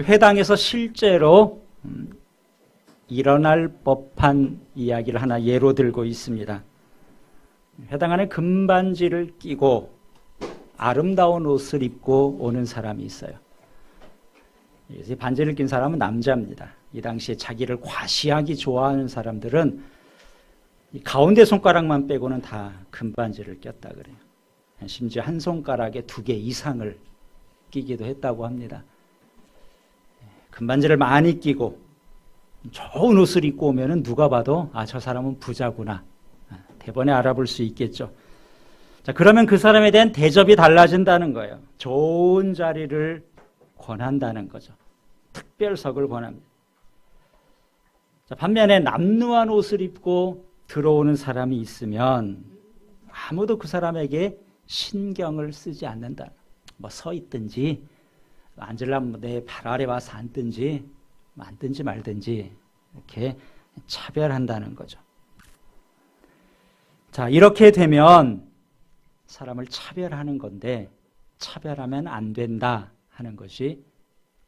회당에서 실제로 일어날 법한 이야기를 하나 예로 들고 있습니다. 회당 안에 금반지를 끼고 아름다운 옷을 입고 오는 사람이 있어요. 이 반지를 낀 사람은 남자입니다. 이 당시에 자기를 과시하기 좋아하는 사람들은 이 가운데 손가락만 빼고는 다 금반지를 꼈다 그래요. 심지어 한 손가락에 2개 이상을 끼기도 했다고 합니다. 금반지를 많이 끼고 좋은 옷을 입고 오면은 누가 봐도 저 사람은 부자구나. 대번에 알아볼 수 있겠죠. 자, 그러면 그 사람에 대한 대접이 달라진다는 거예요. 좋은 자리를 권한다는 거죠. 특별석을 권합니다. 자, 반면에 남루한 옷을 입고 들어오는 사람이 있으면 아무도 그 사람에게 신경을 쓰지 않는다. 뭐 서 있든지 앉으려면 내 발 아래 와서 앉든지 앉든지 말든지 이렇게 차별한다는 거죠. 자, 이렇게 되면 사람을 차별하는 건데 차별하면 안 된다 하는 것이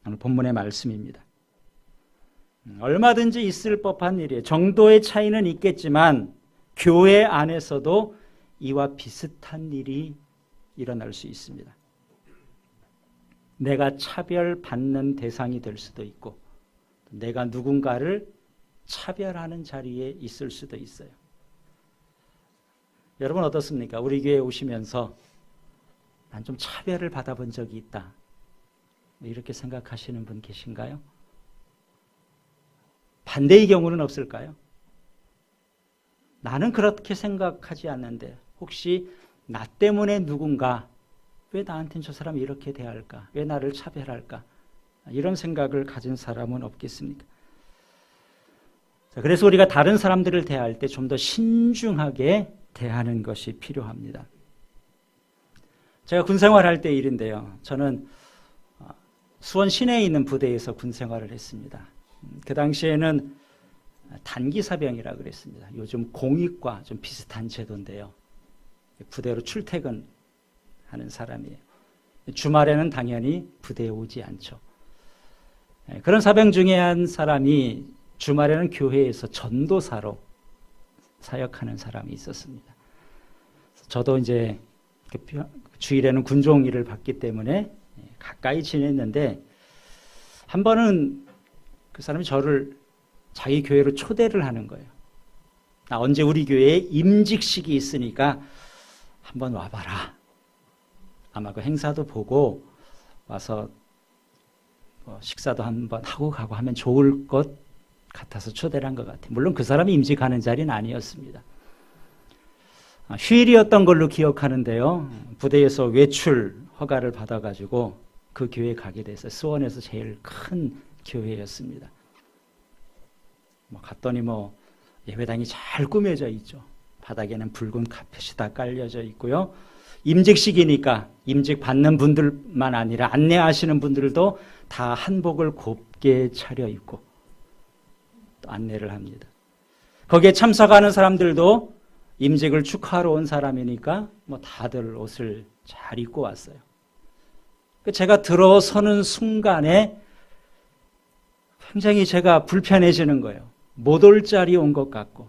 오늘 본문의 말씀입니다. 얼마든지 있을 법한 일이에요. 정도의 차이는 있겠지만 교회 안에서도 이와 비슷한 일이 일어날 수 있습니다. 내가 차별받는 대상이 될 수도 있고 내가 누군가를 차별하는 자리에 있을 수도 있어요. 여러분 어떻습니까? 우리 교회에 오시면서 난 좀 차별을 받아본 적이 있다. 이렇게 생각하시는 분 계신가요? 반대의 경우는 없을까요? 나는 그렇게 생각하지 않는데 혹시 나 때문에 누군가 왜 나한테는 저 사람이 이렇게 대할까? 왜 나를 차별할까? 이런 생각을 가진 사람은 없겠습니까? 자, 그래서 우리가 다른 사람들을 대할 때 좀 더 신중하게 대하는 것이 필요합니다. 제가 군생활할 때 일인데요. 저는 수원 시내에 있는 부대에서 군생활을 했습니다. 그 당시에는 단기사병이라 그랬습니다. 요즘 공익과 좀 비슷한 제도인데요. 부대로 출퇴근하는 사람이에요. 주말에는 당연히 부대에 오지 않죠. 그런 사병 중에 한 사람이 주말에는 교회에서 전도사로 사역하는 사람이 있었습니다. 저도 이제 주일에는 군종 일을 받기 때문에 가까이 지냈는데 한 번은 그 사람이 저를 자기 교회로 초대를 하는 거예요. 언제 우리 교회에 임직식이 있으니까 한번 와봐라. 아마 그 행사도 보고 와서 식사도 한번 하고 가고 하면 좋을 것 같아서 초대를 한 것 같아요. 물론 그 사람이 임직하는 자리는 아니었습니다. 휴일이었던 걸로 기억하는데요. 부대에서 외출 허가를 받아가지고 그 교회에 가게 돼서 수원에서 제일 큰 교회였습니다. 갔더니 예배당이 잘 꾸며져 있죠. 바닥에는 붉은 카펫이 다 깔려져 있고요. 임직식이니까 임직 받는 분들만 아니라 안내하시는 분들도 다 한복을 곱게 차려입고 또 안내를 합니다. 거기에 참석하는 사람들도 임직을 축하하러 온 사람이니까 다들 옷을 잘 입고 왔어요. 제가 들어서는 순간에 굉장히 제가 불편해지는 거예요. 못 올 자리 온 것 같고.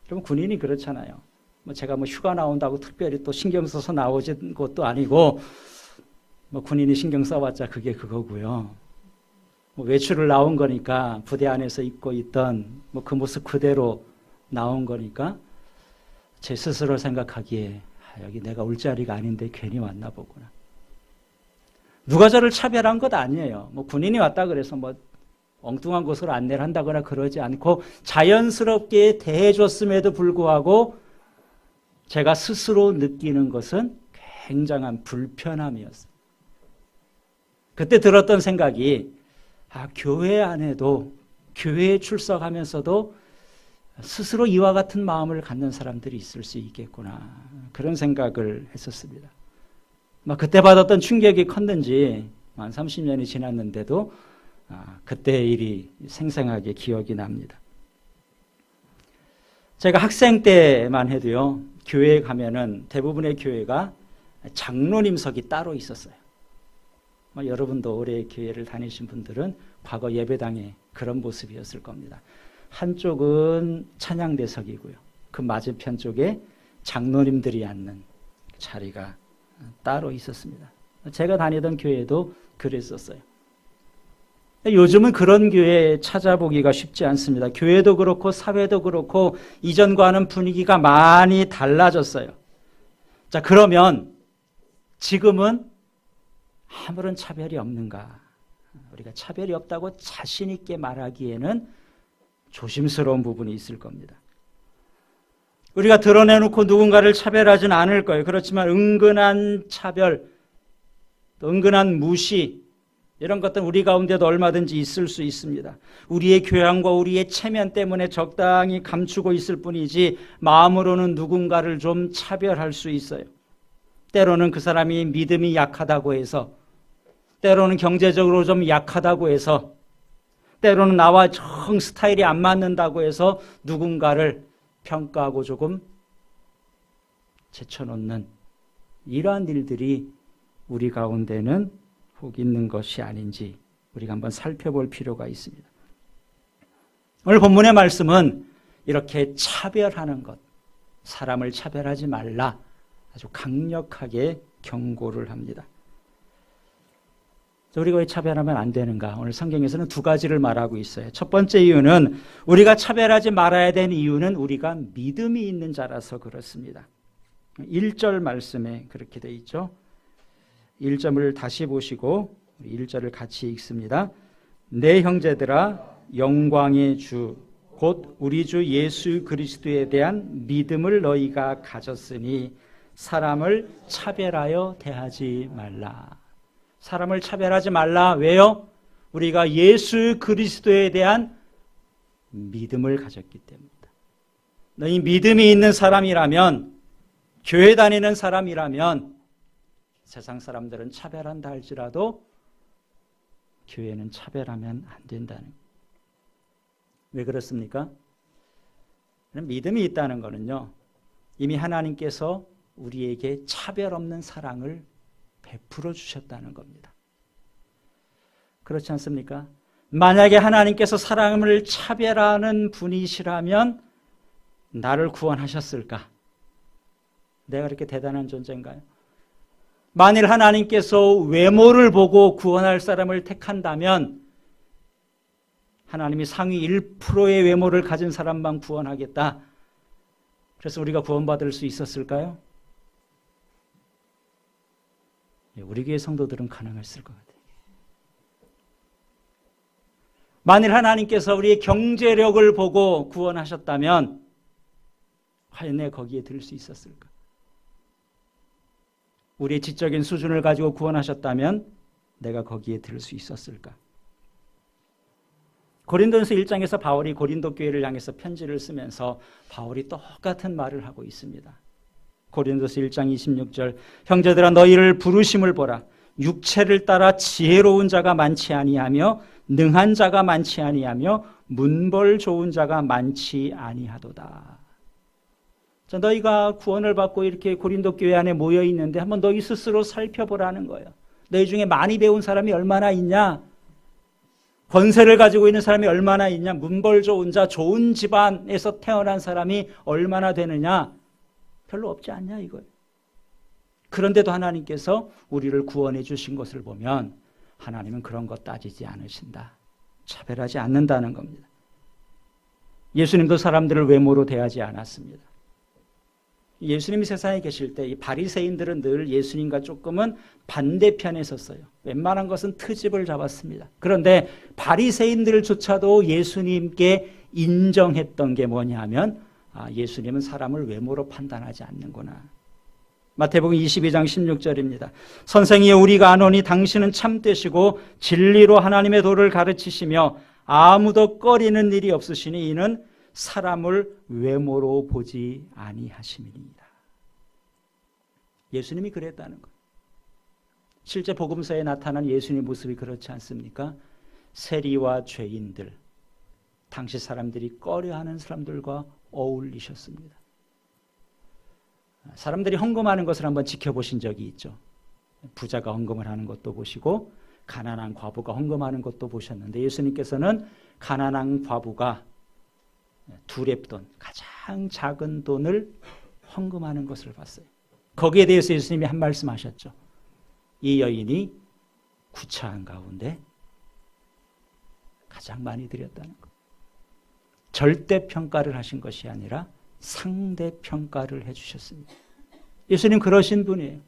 그럼 군인이 그렇잖아요. 제가 휴가 나온다고 특별히 또 신경 써서 나오진 것도 아니고, 군인이 신경 써봤자 그게 그거고요. 외출을 나온 거니까 부대 안에서 입고 있던 그 모습 그대로 나온 거니까 제 스스로 생각하기에 여기 내가 올 자리가 아닌데 괜히 왔나 보구나. 누가 저를 차별한 것 아니에요. 군인이 왔다 그래서 엉뚱한 곳으로 안내를 한다거나 그러지 않고 자연스럽게 대해줬음에도 불구하고 제가 스스로 느끼는 것은 굉장한 불편함이었어요. 그때 들었던 생각이 교회 안에도 교회에 출석하면서도 스스로 이와 같은 마음을 갖는 사람들이 있을 수 있겠구나. 그런 생각을 했었습니다. 그때 받았던 충격이 컸는지 한 30년이 지났는데도 그때의 일이 생생하게 기억이 납니다. 제가 학생 때만 해도요. 교회에 가면은 대부분의 교회가 장로님석이 따로 있었어요. 여러분도 오래 교회를 다니신 분들은 과거 예배당에 그런 모습이었을 겁니다. 한쪽은 찬양대석이고요. 그 맞은편 쪽에 장로님들이 앉는 자리가 따로 있었습니다. 제가 다니던 교회도 그랬었어요. 요즘은 그런 교회 찾아보기가 쉽지 않습니다. 교회도 그렇고 사회도 그렇고 이전과는 분위기가 많이 달라졌어요. 자, 그러면 지금은 아무런 차별이 없는가? 우리가 차별이 없다고 자신 있게 말하기에는 조심스러운 부분이 있을 겁니다. 우리가 드러내놓고 누군가를 차별하지는 않을 거예요. 그렇지만 은근한 차별, 또 은근한 무시, 이런 것들은 우리 가운데도 얼마든지 있을 수 있습니다. 우리의 교양과 우리의 체면 때문에 적당히 감추고 있을 뿐이지 마음으로는 누군가를 좀 차별할 수 있어요. 때로는 그 사람이 믿음이 약하다고 해서, 때로는 경제적으로 좀 약하다고 해서, 때로는 나와 정 스타일이 안 맞는다고 해서 누군가를 평가하고 조금 제쳐놓는 이러한 일들이 우리 가운데는 혹 있는 것이 아닌지 우리가 한번 살펴볼 필요가 있습니다. 오늘 본문의 말씀은 이렇게 차별하는 것, 사람을 차별하지 말라 아주 강력하게 경고를 합니다. 우리가 왜 차별하면 안 되는가? 오늘 성경에서는 두 가지를 말하고 있어요. 첫 번째 이유는 우리가 차별하지 말아야 되는 이유는 우리가 믿음이 있는 자라서 그렇습니다. 1절 말씀에 그렇게 돼 있죠. 1절을 다시 보시고 1절을 같이 읽습니다. 내 형제들아 영광의 주 곧 우리 주 예수 그리스도에 대한 믿음을 너희가 가졌으니 사람을 차별하여 대하지 말라. 사람을 차별하지 말라. 왜요? 우리가 예수 그리스도에 대한 믿음을 가졌기 때문이다. 너희 믿음이 있는 사람이라면, 교회 다니는 사람이라면 세상 사람들은 차별한다 할지라도 교회는 차별하면 안 된다는 거예요. 왜 그렇습니까? 믿음이 있다는 것은요, 이미 하나님께서 우리에게 차별 없는 사랑을 베풀어 주셨다는 겁니다. 그렇지 않습니까? 만약에 하나님께서 사람을 차별하는 분이시라면 나를 구원하셨을까? 내가 그렇게 대단한 존재인가요? 만일 하나님께서 외모를 보고 구원할 사람을 택한다면 하나님이 상위 1%의 외모를 가진 사람만 구원하겠다. 그래서 우리가 구원받을 수 있었을까요? 우리 교회 성도들은 가능했을 것 같아요. 만일 하나님께서 우리의 경제력을 보고 구원하셨다면 과연 내가 거기에 들 수 있었을까? 우리의 지적인 수준을 가지고 구원하셨다면 내가 거기에 들 수 있었을까? 고린도전서 1장에서 바울이 고린도 교회를 향해서 편지를 쓰면서 바울이 똑같은 말을 하고 있습니다. 고린도서 1장 26절 형제들아 너희를 부르심을 보라. 육체를 따라 지혜로운 자가 많지 아니하며 능한 자가 많지 아니하며 문벌 좋은 자가 많지 아니하도다. 자, 너희가 구원을 받고 이렇게 고린도 교회 안에 모여 있는데 한번 너희 스스로 살펴보라는 거예요. 너희 중에 많이 배운 사람이 얼마나 있냐? 권세를 가지고 있는 사람이 얼마나 있냐? 문벌 좋은 자, 좋은 집안에서 태어난 사람이 얼마나 되느냐? 별로 없지 않냐 이거예요. 그런데도 하나님께서 우리를 구원해 주신 것을 보면 하나님은 그런 것 따지지 않으신다. 차별하지 않는다는 겁니다. 예수님도 사람들을 외모로 대하지 않았습니다. 예수님이 세상에 계실 때 이 바리새인들은 늘 예수님과 조금은 반대편에 섰어요. 웬만한 것은 트집을 잡았습니다. 그런데 바리새인들조차도 예수님께 인정했던 게 뭐냐면 예수님은 사람을 외모로 판단하지 않는구나. 마태복음 22장 16절입니다. 선생이여 우리가 아노니 당신은 참되시고 진리로 하나님의 도를 가르치시며 아무도 꺼리는 일이 없으시니 이는 사람을 외모로 보지 아니하심이니이다. 예수님이 그랬다는 것. 실제 복음서에 나타난 예수님의 모습이 그렇지 않습니까? 세리와 죄인들, 당시 사람들이 꺼려하는 사람들과 어울리셨습니다. 사람들이 헌금하는 것을 한번 지켜보신 적이 있죠. 부자가 헌금을 하는 것도 보시고 가난한 과부가 헌금하는 것도 보셨는데 예수님께서는 가난한 과부가 두렙돈, 가장 작은 돈을 헌금하는 것을 봤어요. 거기에 대해서 예수님이 한 말씀 하셨죠. 이 여인이 구차한 가운데 가장 많이 드렸다는 것. 절대평가를 하신 것이 아니라 상대평가를 해주셨습니다. 예수님 그러신 분이에요.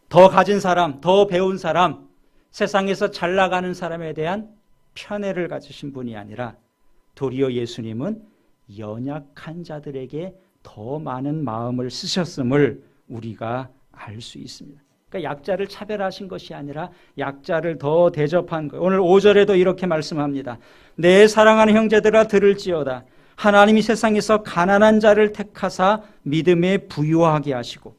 더 가진 사람, 더 배운 사람, 세상에서 잘 나가는 사람에 대한 편애를 가지신 분이 아니라 도리어 예수님은 연약한 자들에게 더 많은 마음을 쓰셨음을 우리가 알 수 있습니다. 그러니까 약자를 차별하신 것이 아니라 약자를 더 대접한 거예요. 오늘 5절에도 이렇게 말씀합니다. 내 사랑하는 형제들아 들을지어다. 하나님이 세상에서 가난한 자를 택하사 믿음에 부유하게 하시고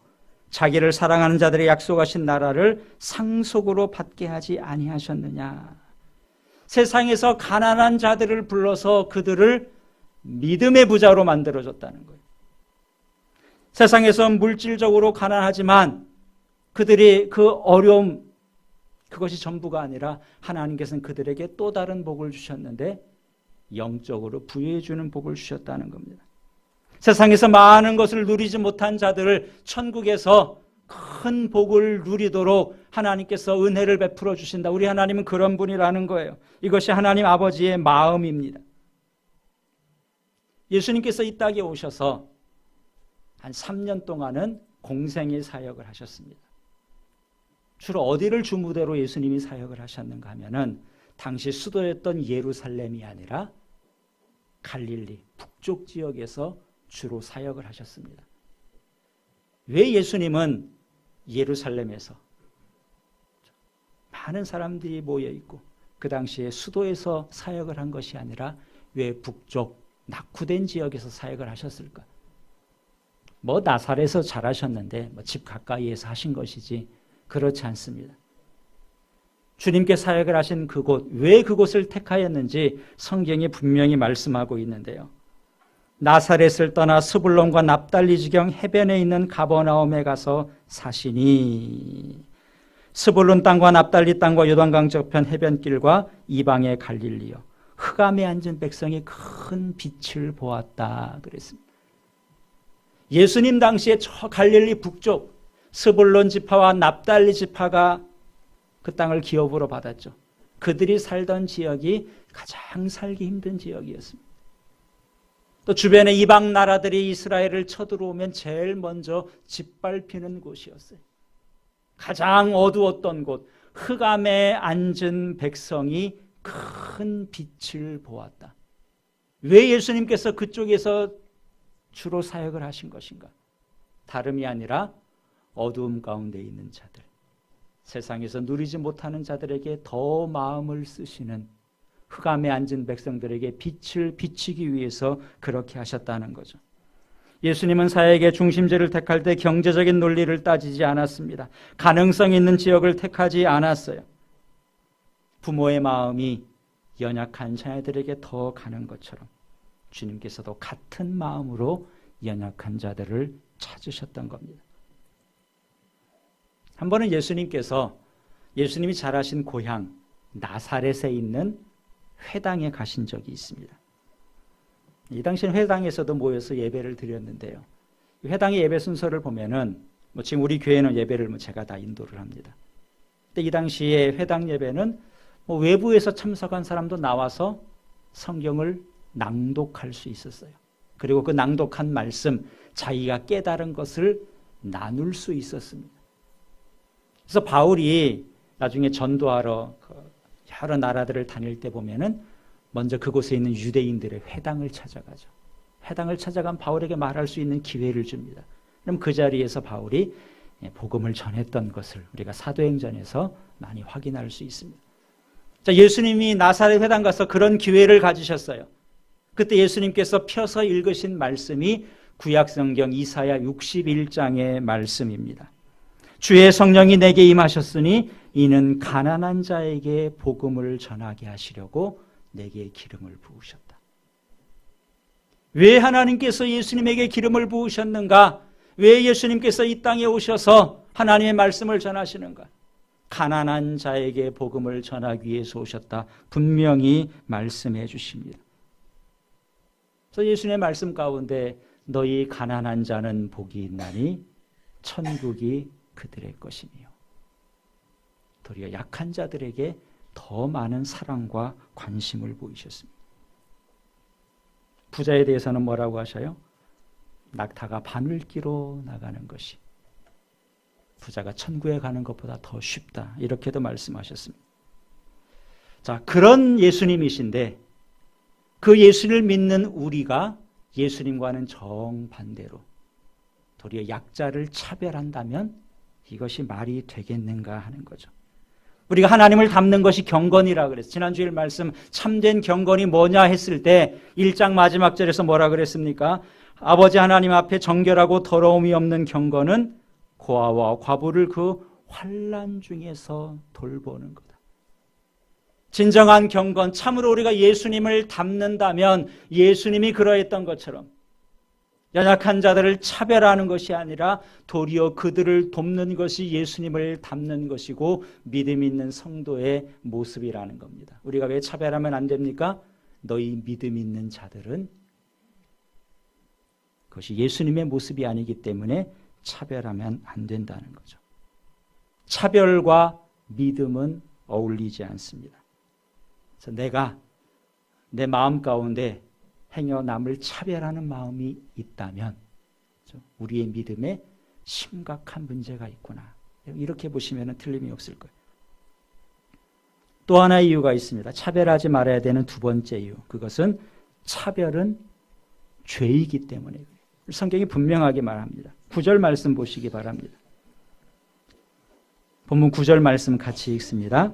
자기를 사랑하는 자들의 약속하신 나라를 상속으로 받게 하지 아니하셨느냐. 세상에서 가난한 자들을 불러서 그들을 믿음의 부자로 만들어줬다는 거예요. 세상에서 물질적으로 가난하지만 그들이 그 어려움, 그것이 전부가 아니라 하나님께서는 그들에게 또 다른 복을 주셨는데 영적으로 부여해 주는 복을 주셨다는 겁니다. 세상에서 많은 것을 누리지 못한 자들을 천국에서 큰 복을 누리도록 하나님께서 은혜를 베풀어 주신다. 우리 하나님은 그런 분이라는 거예요. 이것이 하나님 아버지의 마음입니다. 예수님께서 이 땅에 오셔서 한 3년 동안은 공생의 사역을 하셨습니다. 주로 어디를 주무대로 예수님이 사역을 하셨는가 하면은 당시 수도였던 예루살렘이 아니라 갈릴리 북쪽 지역에서 주로 사역을 하셨습니다. 왜 예수님은 예루살렘에서 많은 사람들이 모여 있고 그 당시에 수도에서 사역을 한 것이 아니라 왜 북쪽 낙후된 지역에서 사역을 하셨을까? 나사렛에서 잘하셨는데 집 가까이에서 하신 것이지 그렇지 않습니다. 주님께 사역을 하신 그곳, 왜 그곳을 택하였는지 성경이 분명히 말씀하고 있는데요. 나사렛을 떠나 스불론과 납달리 지경 해변에 있는 가버나움에 가서 사시니 스불론 땅과 납달리 땅과 요단강 저편 해변길과 이방의 갈릴리요 흑암에 앉은 백성이 큰 빛을 보았다 그랬습니다. 예수님 당시에 저 갈릴리 북쪽 스불론 지파와 납달리 지파가 그 땅을 기업으로 받았죠. 그들이 살던 지역이 가장 살기 힘든 지역이었습니다. 또 주변에 이방 나라들이 이스라엘을 쳐들어오면 제일 먼저 짓밟히는 곳이었어요. 가장 어두웠던 곳, 흑암에 앉은 백성이 큰 빛을 보았다. 왜 예수님께서 그쪽에서 주로 사역을 하신 것인가? 다름이 아니라 어두움 가운데 있는 자들, 세상에서 누리지 못하는 자들에게 더 마음을 쓰시는 흑암에 앉은 백성들에게 빛을 비치기 위해서 그렇게 하셨다는 거죠. 예수님은 사역의 중심지를 택할 때 경제적인 논리를 따지지 않았습니다. 가능성 있는 지역을 택하지 않았어요. 부모의 마음이 연약한 자녀들에게 더 가는 것처럼 주님께서도 같은 마음으로 연약한 자들을 찾으셨던 겁니다. 한 번은 예수님이 자라신 고향 나사렛에 있는 회당에 가신 적이 있습니다. 이 당시엔 회당에서도 모여서 예배를 드렸는데요. 회당의 예배 순서를 보면은 지금 우리 교회는 예배를 제가 다 인도를 합니다. 근데 이 당시에 회당 예배는 외부에서 참석한 사람도 나와서 성경을 낭독할 수 있었어요. 그리고 그 낭독한 말씀, 자기가 깨달은 것을 나눌 수 있었습니다. 그래서 바울이 나중에 전도하러 여러 나라들을 다닐 때 보면은 먼저 그곳에 있는 유대인들의 회당을 찾아가죠. 회당을 찾아간 바울에게 말할 수 있는 기회를 줍니다. 그럼 그 자리에서 바울이 복음을 전했던 것을 우리가 사도행전에서 많이 확인할 수 있습니다. 자, 예수님이 나사렛 회당 가서 그런 기회를 가지셨어요. 그때 예수님께서 펴서 읽으신 말씀이 구약성경 이사야 61장의 말씀입니다. 주의 성령이 내게 임하셨으니 이는 가난한 자에게 복음을 전하게 하시려고 내게 기름을 부으셨다. 왜 하나님께서 예수님에게 기름을 부으셨는가? 왜 예수님께서 이 땅에 오셔서 하나님의 말씀을 전하시는가? 가난한 자에게 복음을 전하기 위해서 오셨다. 분명히 말씀해 주십니다. 그래서 예수님의 말씀 가운데 너희 가난한 자는 복이 있나니 천국이 그들의 것이며, 도리어 약한 자들에게 더 많은 사랑과 관심을 보이셨습니다. 부자에 대해서는 뭐라고 하셔요? 낙타가 바늘기로 나가는 것이 부자가 천국에 가는 것보다 더 쉽다. 이렇게도 말씀하셨습니다. 자, 그런 예수님이신데 그 예수를 믿는 우리가 예수님과는 정반대로 도리어 약자를 차별한다면 이것이 말이 되겠는가 하는 거죠. 우리가 하나님을 닮는 것이 경건이라 그랬어요. 지난주일 말씀 참된 경건이 뭐냐 했을 때 1장 마지막 절에서 뭐라 그랬습니까? 아버지 하나님 앞에 정결하고 더러움이 없는 경건은 고아와 과부를 그 환난 중에서 돌보는 거다. 진정한 경건, 참으로 우리가 예수님을 닮는다면 예수님이 그러했던 것처럼 연약한 자들을 차별하는 것이 아니라 도리어 그들을 돕는 것이 예수님을 닮는 것이고 믿음 있는 성도의 모습이라는 겁니다. 우리가 왜 차별하면 안 됩니까? 너희 믿음 있는 자들은 그것이 예수님의 모습이 아니기 때문에 차별하면 안 된다는 거죠. 차별과 믿음은 어울리지 않습니다. 그래서 내가 내 마음 가운데 행여 남을 차별하는 마음이 있다면 우리의 믿음에 심각한 문제가 있구나. 이렇게 보시면 틀림이 없을 거예요. 또 하나의 이유가 있습니다. 차별하지 말아야 되는 두 번째 이유. 그것은 차별은 죄이기 때문에 그래요. 성경이 분명하게 말합니다. 9절 말씀 보시기 바랍니다. 본문 9절 말씀 같이 읽습니다.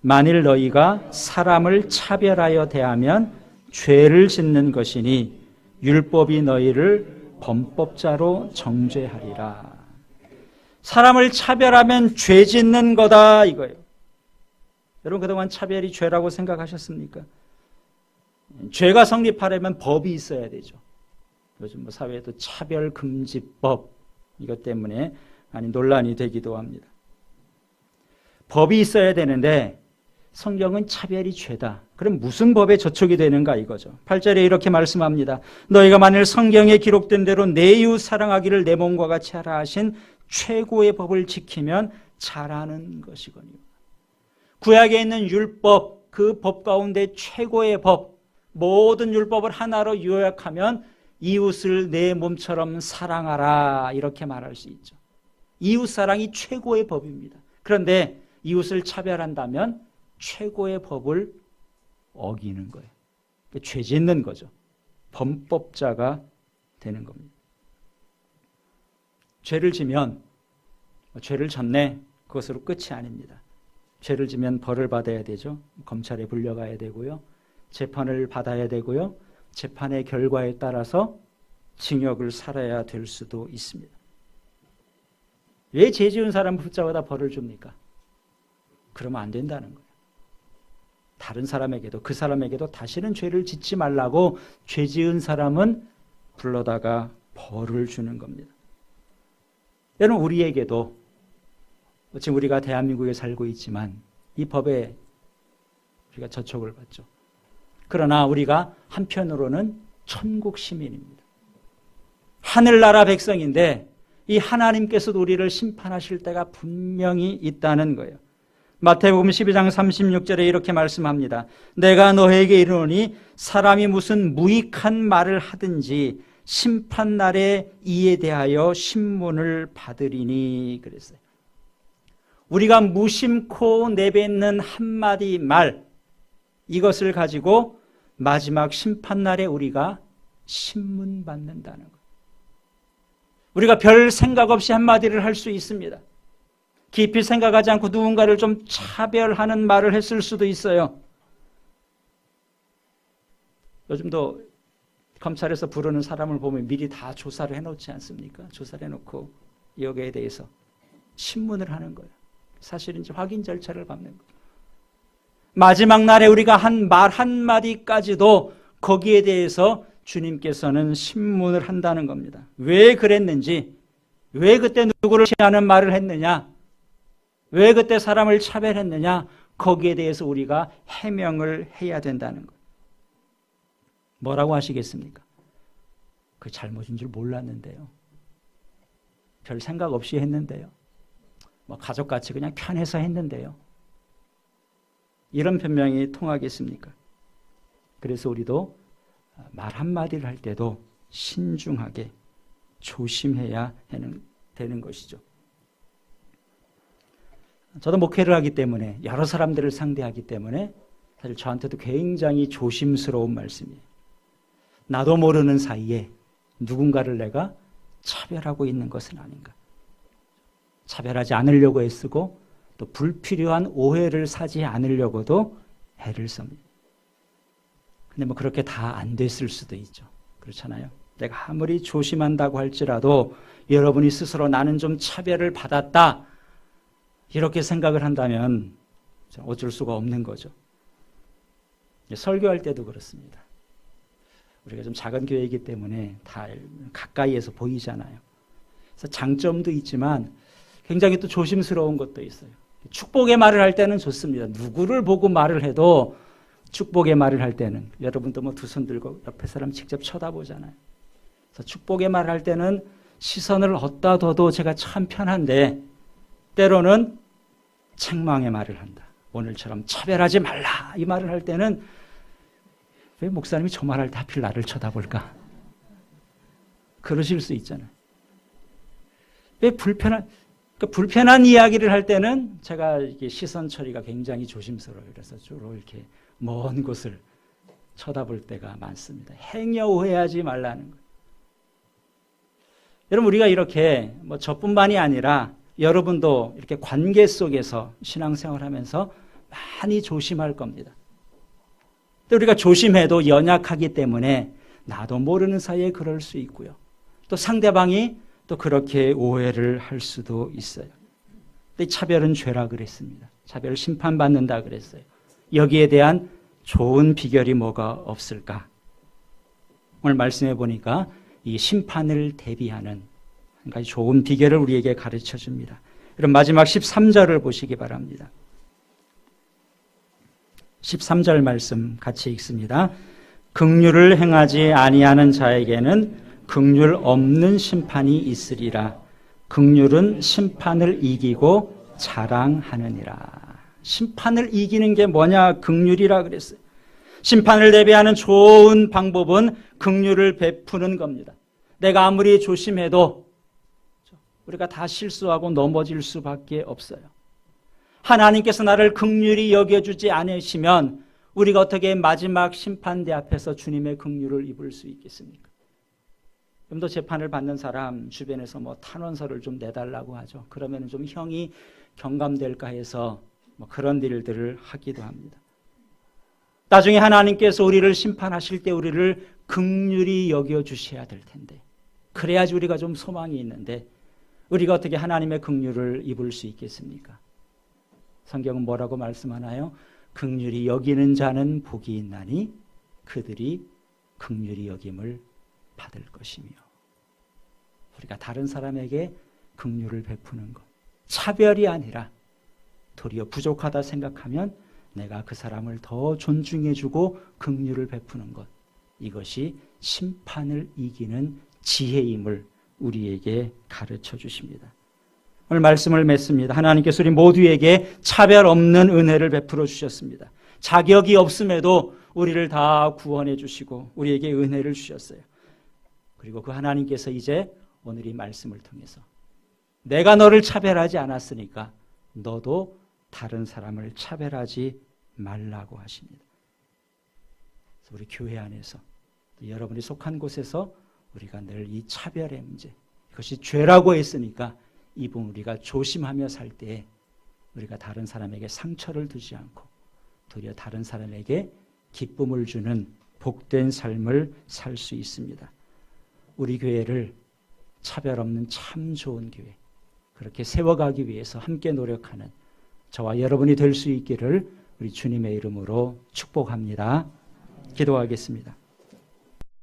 만일 너희가 사람을 차별하여 대하면 죄를 짓는 것이니 율법이 너희를 범법자로 정죄하리라. 사람을 차별하면 죄 짓는 거다 이거예요. 여러분 그동안 차별이 죄라고 생각하셨습니까? 죄가 성립하려면 법이 있어야 되죠. 요즘 사회에도 차별금지법 이것 때문에 많이 논란이 되기도 합니다. 법이 있어야 되는데 성경은 차별이 죄다. 그럼 무슨 법에 저촉이 되는가 이거죠. 8절에 이렇게 말씀합니다. 너희가 만일 성경에 기록된 대로 내 이웃 사랑하기를 내 몸과 같이 하라 하신 최고의 법을 지키면 잘하는 것이거니와. 구약에 있는 율법, 그 법 가운데 최고의 법, 모든 율법을 하나로 요약하면 이웃을 내 몸처럼 사랑하라 이렇게 말할 수 있죠. 이웃 사랑이 최고의 법입니다. 그런데 이웃을 차별한다면 최고의 법을 어기는 거예요. 죄 짓는 거죠. 범법자가 되는 겁니다. 죄를 지면 죄를 졌네 그것으로 끝이 아닙니다. 죄를 지면 벌을 받아야 되죠. 검찰에 불려가야 되고요. 재판을 받아야 되고요. 재판의 결과에 따라서 징역을 살아야 될 수도 있습니다. 왜 죄 지은 사람 붙잡아다 벌을 줍니까? 그러면 안 된다는 거예요. 다른 사람에게도 그 사람에게도 다시는 죄를 짓지 말라고 죄 지은 사람은 불러다가 벌을 주는 겁니다. 여러분 우리에게도 지금 우리가 대한민국에 살고 있지만 이 법에 우리가 저촉을 받죠. 그러나 우리가 한편으로는 천국 시민입니다. 하늘나라 백성인데 이 하나님께서도 우리를 심판하실 때가 분명히 있다는 거예요. 마태복음 12장 36절에 이렇게 말씀합니다. 내가 너에게 이르노니 사람이 무슨 무익한 말을 하든지 심판날에 이에 대하여 신문을 받으리니 그랬어요. 우리가 무심코 내뱉는 한마디 말 이것을 가지고 마지막 심판날에 우리가 신문받는다는 거예요. 우리가 별 생각 없이 한마디를 할 수 있습니다. 깊이 생각하지 않고 누군가를 좀 차별하는 말을 했을 수도 있어요. 요즘도 검찰에서 부르는 사람을 보면 미리 다 조사를 해놓지 않습니까? 조사를 해놓고 여기에 대해서 신문을 하는 거예요. 사실인지 확인 절차를 밟는 거예요. 마지막 날에 우리가 한 말 한마디까지도 거기에 대해서 주님께서는 신문을 한다는 겁니다. 왜 그랬는지, 왜 그때 누구를 시하는 말을 했느냐, 왜 그때 사람을 차별했느냐? 거기에 대해서 우리가 해명을 해야 된다는 것. 뭐라고 하시겠습니까? 그 잘못인 줄 몰랐는데요. 별 생각 없이 했는데요. 뭐 가족같이 그냥 편해서 했는데요. 이런 변명이 통하겠습니까? 그래서 우리도 말 한마디를 할 때도 신중하게 조심해야 되는 것이죠. 저도 목회를 하기 때문에 여러 사람들을 상대하기 때문에 사실 저한테도 굉장히 조심스러운 말씀이에요. 나도 모르는 사이에 누군가를 내가 차별하고 있는 것은 아닌가. 차별하지 않으려고 애쓰고 또 불필요한 오해를 사지 않으려고도 애를 씁니다. 근데 뭐 그렇게 다 안 됐을 수도 있죠. 그렇잖아요. 내가 아무리 조심한다고 할지라도 여러분이 스스로 나는 좀 차별을 받았다 이렇게 생각을 한다면 어쩔 수가 없는 거죠. 설교할 때도 그렇습니다. 우리가 좀 작은 교회이기 때문에 다 가까이에서 보이잖아요. 그래서 장점도 있지만 굉장히 또 조심스러운 것도 있어요. 축복의 말을 할 때는 좋습니다. 누구를 보고 말을 해도 축복의 말을 할 때는 여러분도 뭐 두 손 들고 옆에 사람 직접 쳐다보잖아요. 그래서 축복의 말을 할 때는 시선을 어디다 둬도 제가 참 편한데 때로는 책망의 말을 한다. 오늘처럼 차별하지 말라 이 말을 할 때는 왜 목사님이 저 말할 때 하필 나를 쳐다볼까? 그러실 수 있잖아요. 왜 불편한 이야기를 할 때는 제가 이게 시선 처리가 굉장히 조심스러워요. 그래서 주로 이렇게 먼 곳을 쳐다볼 때가 많습니다. 행여 오해하지 말라는 거예요. 여러분 우리가 이렇게 뭐 저뿐만이 아니라 여러분도 이렇게 관계 속에서 신앙생활하면서 많이 조심할 겁니다. 또 우리가 조심해도 연약하기 때문에 나도 모르는 사이에 그럴 수 있고요. 또 상대방이 또 그렇게 오해를 할 수도 있어요. 근데 차별은 죄라 그랬습니다. 차별 심판받는다 그랬어요. 여기에 대한 좋은 비결이 뭐가 없을까? 오늘 말씀해 보니까 이 심판을 대비하는 한 가지 좋은 비결을 우리에게 가르쳐 줍니다. 그럼 마지막 13절을 보시기 바랍니다. 13절 말씀 같이 읽습니다. 긍휼을 행하지 아니하는 자에게는 긍휼 없는 심판이 있으리라. 긍휼은 심판을 이기고 자랑하느니라. 심판을 이기는 게 뭐냐? 긍휼이라 그랬어요. 심판을 대비하는 좋은 방법은 긍휼을 베푸는 겁니다. 내가 아무리 조심해도 우리가 다 실수하고 넘어질 수밖에 없어요. 하나님께서 나를 긍휼히 여겨주지 않으시면 우리가 어떻게 마지막 심판대 앞에서 주님의 긍휼을 입을 수 있겠습니까? 좀 더 재판을 받는 사람 주변에서 뭐 탄원서를 좀 내달라고 하죠. 그러면 좀 형이 경감될까 해서 뭐 그런 일들을 하기도 합니다. 나중에 하나님께서 우리를 심판하실 때 우리를 긍휼히 여겨주셔야 될 텐데 그래야지 우리가 좀 소망이 있는데 우리가 어떻게 하나님의 긍휼을 입을 수 있겠습니까? 성경은 뭐라고 말씀하나요? 긍휼히 여기는 자는 복이 있나니 그들이 긍휼히 여김을 받을 것이며 우리가 다른 사람에게 긍휼을 베푸는 것 차별이 아니라 도리어 부족하다 생각하면 내가 그 사람을 더 존중해주고 긍휼을 베푸는 것 이것이 심판을 이기는 지혜임을 우리에게 가르쳐 주십니다. 오늘 말씀을 맺습니다. 하나님께서 우리 모두에게 차별 없는 은혜를 베풀어 주셨습니다. 자격이 없음에도 우리를 다 구원해 주시고 우리에게 은혜를 주셨어요. 그리고 그 하나님께서 이제 오늘 이 말씀을 통해서 내가 너를 차별하지 않았으니까 너도 다른 사람을 차별하지 말라고 하십니다. 그래서 우리 교회 안에서 여러분이 속한 곳에서 우리가 늘 이 차별의 문제 이것이 죄라고 했으니까 이 부분 우리가 조심하며 살 때 우리가 다른 사람에게 상처를 주지 않고 도리어 다른 사람에게 기쁨을 주는 복된 삶을 살 수 있습니다. 우리 교회를 차별 없는 참 좋은 교회 그렇게 세워가기 위해서 함께 노력하는 저와 여러분이 될 수 있기를 우리 주님의 이름으로 축복합니다. 기도하겠습니다.